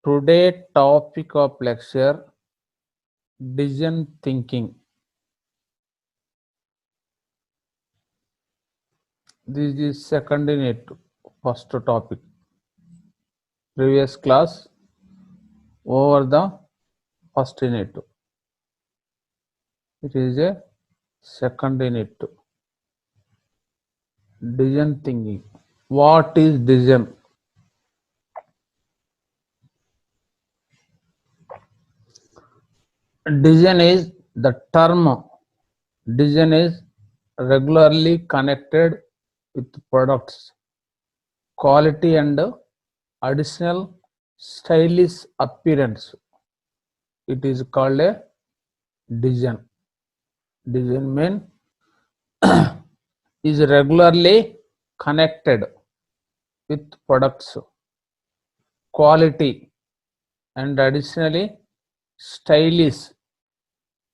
Today topic of lecture decision thinking. This is second in it, first topic. Previous class over the first in it. It is a second in it. Decision thinking. What is decision? Decision is the term. Decision is regularly connected with products, quality and additional stylish appearance. It is called a decision. Decision mean is regularly connected with products, quality and additionally stylish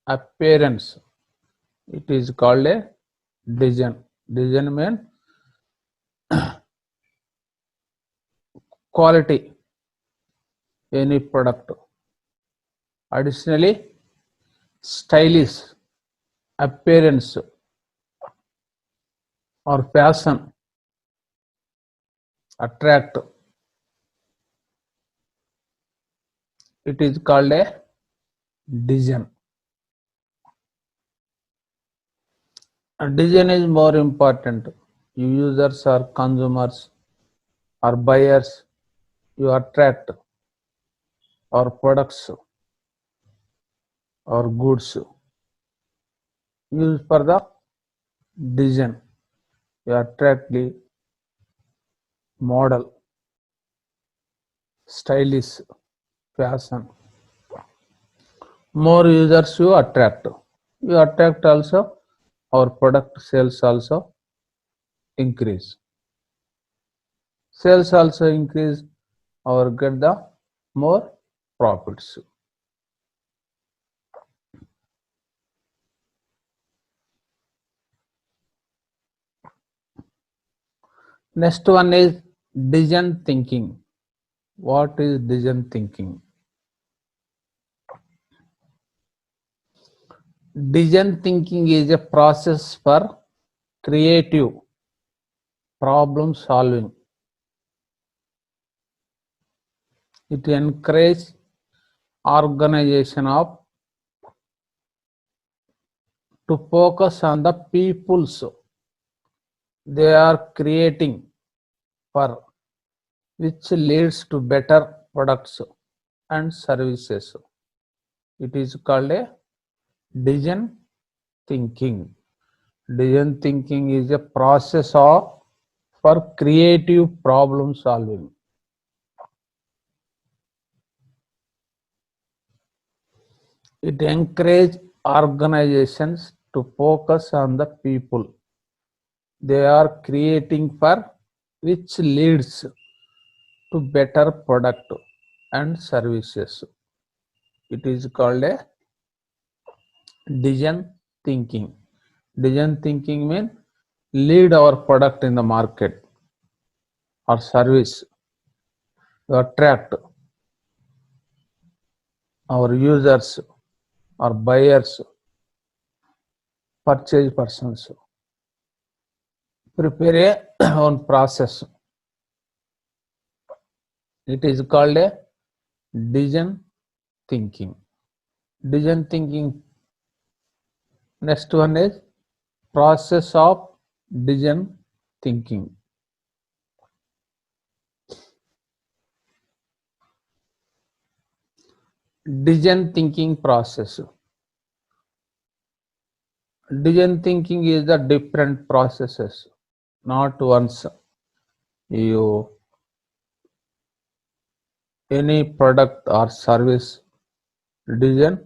appearance. It is called a decision. Decision mean quality any product, additionally stylish appearance or fashion, attract. It is called a decision. A decision is more important. You users or consumers or buyers, you attract or products or goods used for the decision. You attract the model, stylish, fashion. More users you attract. You attract also, our product sales also increase. Sales also increase, or get the more profits. Next one is decision thinking. What is decision thinking? Decision thinking is a process for creative problem solving. It encourages organization of to focus on the peoples they are creating for, which leads to better products and services. It is called a decision thinking. Decision thinking is a process of for creative problem solving. It encourages organizations to focus on the people they are creating for, which leads to better product and services. It is called a decision thinking. Decision thinking means lead our product in the market or service, to attract our users or buyers, purchase persons. Prepare a own process. It is called a decision thinking. Decision thinking. Next one is process of decision thinking. Decision thinking process. Decision thinking is the different processes, not once you any product or service decision,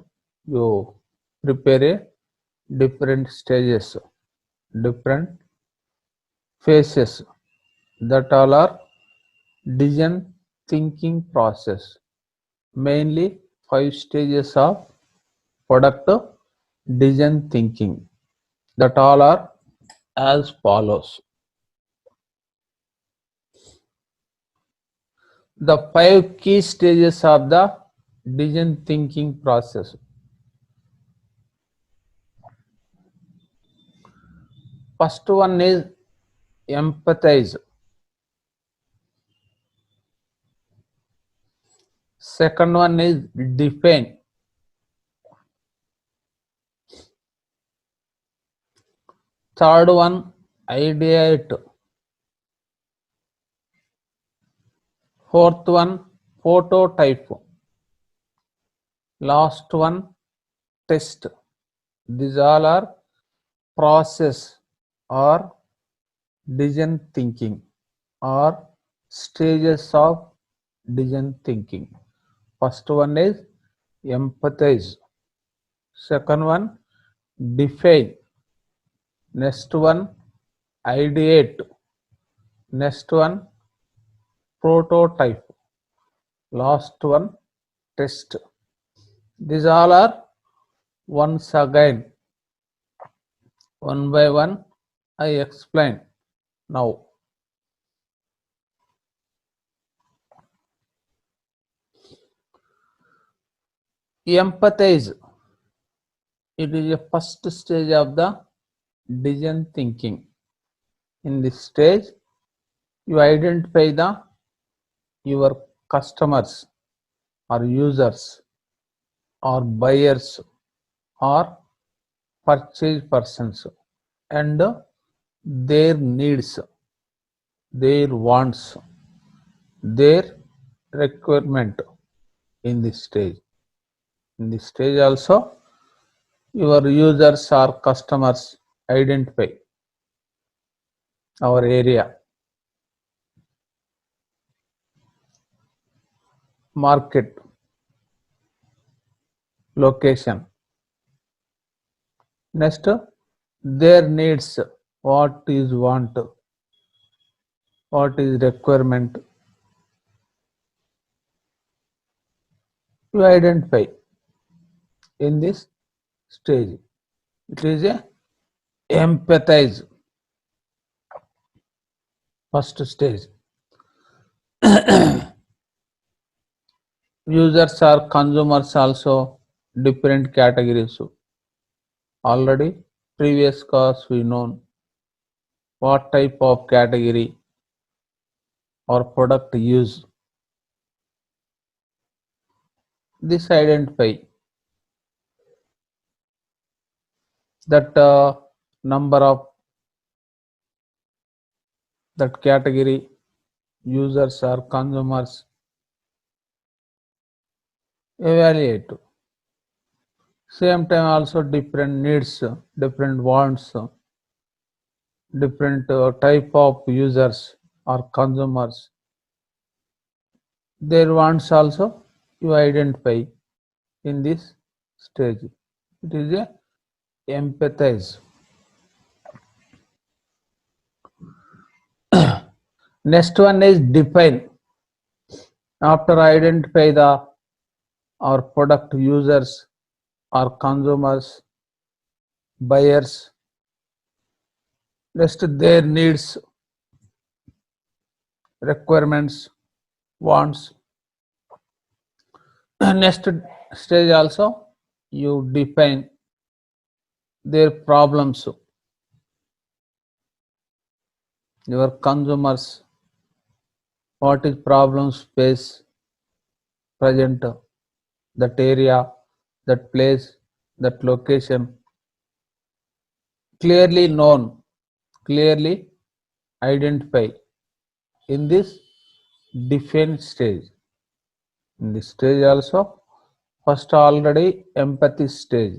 you prepare a different stages, different phases. That all are decision thinking process. Mainly 5 stages of product decision thinking. That all are as follows. The 5 key stages of the decision thinking process. First one is empathize. Second one is define. Third one, ideate. Fourth one, prototype. Last one, test. These all are process or decision thinking or stages of decision thinking. First one is empathize. Second one, define. Next one, ideate. Next one, prototype. Last one, test. These all are once again, one by one, I explain now. Empathize. It is a first stage of the decision thinking. In this stage, you identify your customers or users or buyers or purchase persons and their needs, their wants, their requirement in this stage. In this stage also, your users or customers identify our area, market, location. Next, their needs, what is want, what is requirement. You identify in this stage. It is a empathize, first stage. Users or consumers also different categories. Already previous class we know what type of category or product use. This identify that number of that category users or consumers, evaluate. Same time also different needs, different wants, different type of users or consumers. Their wants also you identify in this stage. It is a empathize. Next one is define. After identify the our product users or consumers, buyers, next their needs, requirements, wants. Next stage also you define their problems, your consumers, what is problems face present, that area, that place, that location, clearly known, clearly identify in this define stage. In this stage also, first already empathy stage.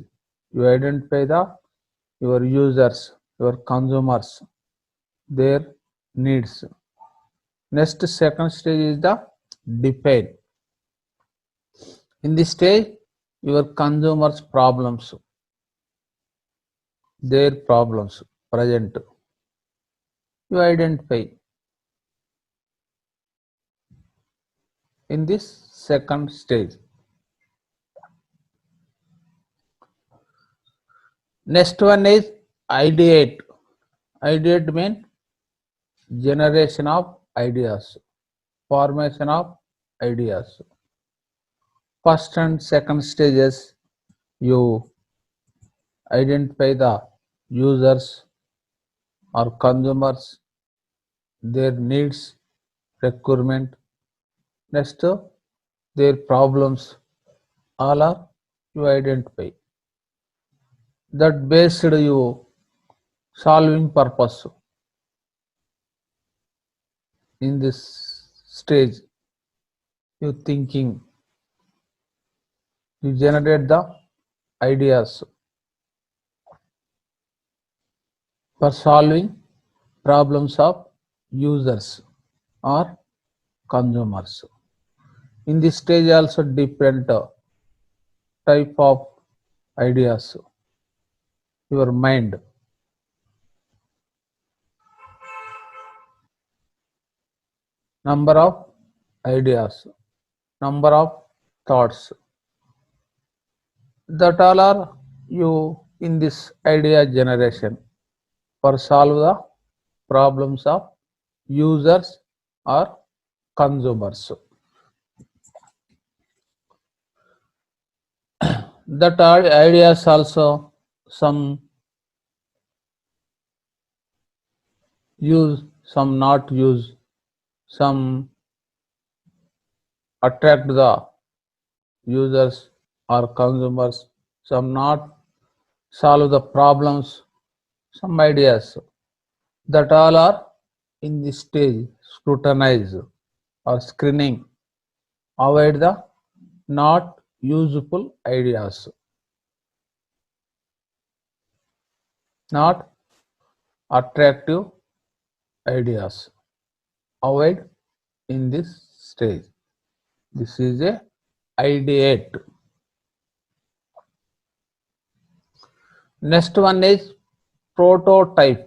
You identify your users, your consumers, their needs. Next second stage is the define. In this stage, your consumers' problems, their problems present. You identify in this second stage. Next one is ideate. Ideate means generation of ideas, formation of ideas. First and second stages, you identify the users or consumers, their needs, requirement. Next, their problems. All are you identify. That based you solving purpose in this stage. You thinking, you generate the ideas for solving problems of users or consumers. In this stage also different type of ideas. Your mind, number of ideas, number of thoughts, that all are you in this idea generation for solve the problems of users or consumers. That ideas also some use, some not use, some attract the users or consumers, some not solve the problems, some ideas, that all are in this stage scrutinize or screening, avoid the not useful ideas, not attractive ideas, avoid in this stage. This is a ideate. Next one is prototype.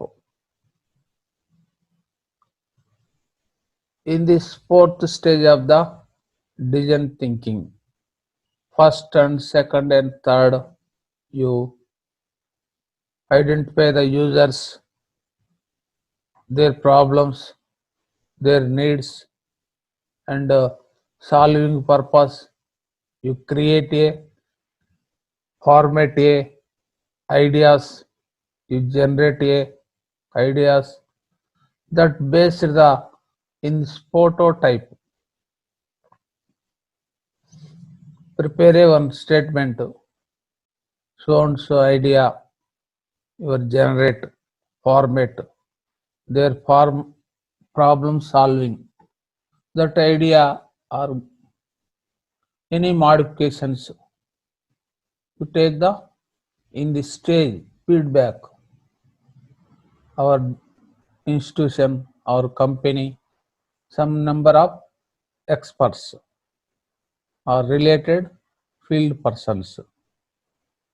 In this fourth stage of the design thinking, first and second and third, you identify the users, their problems, their needs, and solving purpose. You create a format a ideas, you generate a ideas that based the in prototype. Prepare a one statement, so and so idea, your generate format, their form problem solving. That idea or any modifications to take the in the stage feedback. Our institution, our company, some number of experts or related field persons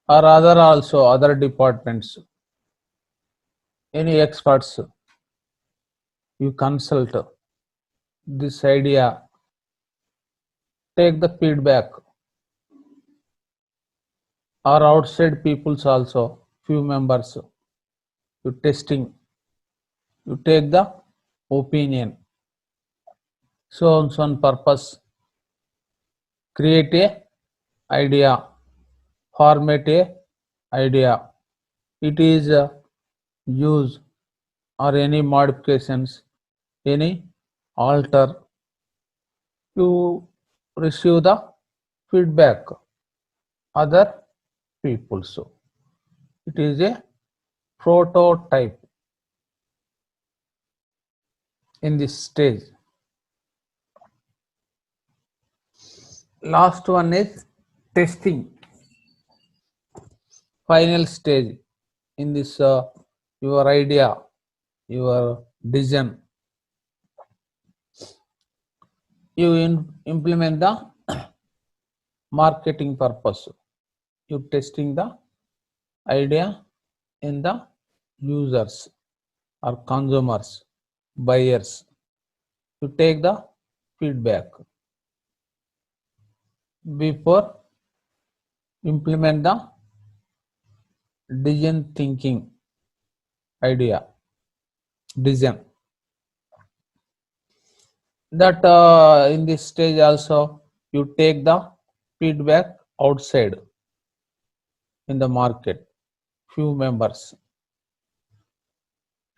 or other also other departments, any experts you consult this idea, take the feedback or outside peoples also few members, you testing, you take the opinion, so on so on purpose, create a idea, format a idea. It is use or any modifications, any alter, you receive the feedback other people. So it is a prototype in this stage. Last one is testing, final stage in this your idea, your vision. You implement the marketing purpose. You testing the idea in the users or consumers, buyers. You take the feedback before implement the design thinking idea, design. that in this stage also you take the feedback outside in the market, few members,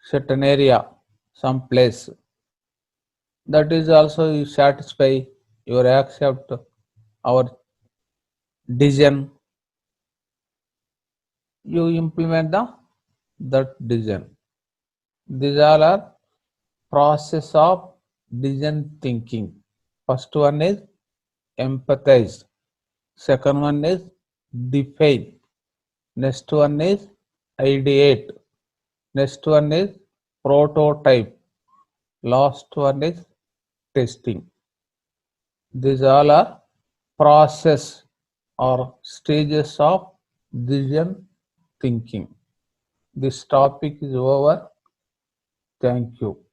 certain area, some place, that is also you satisfy your accept our decision, you implement the that decision. These all are process of decision thinking. First one is empathize, second one is define, next one is ideate, next one is prototype, last one is testing. These all are process or stages of decision thinking. This topic is over. Thank you.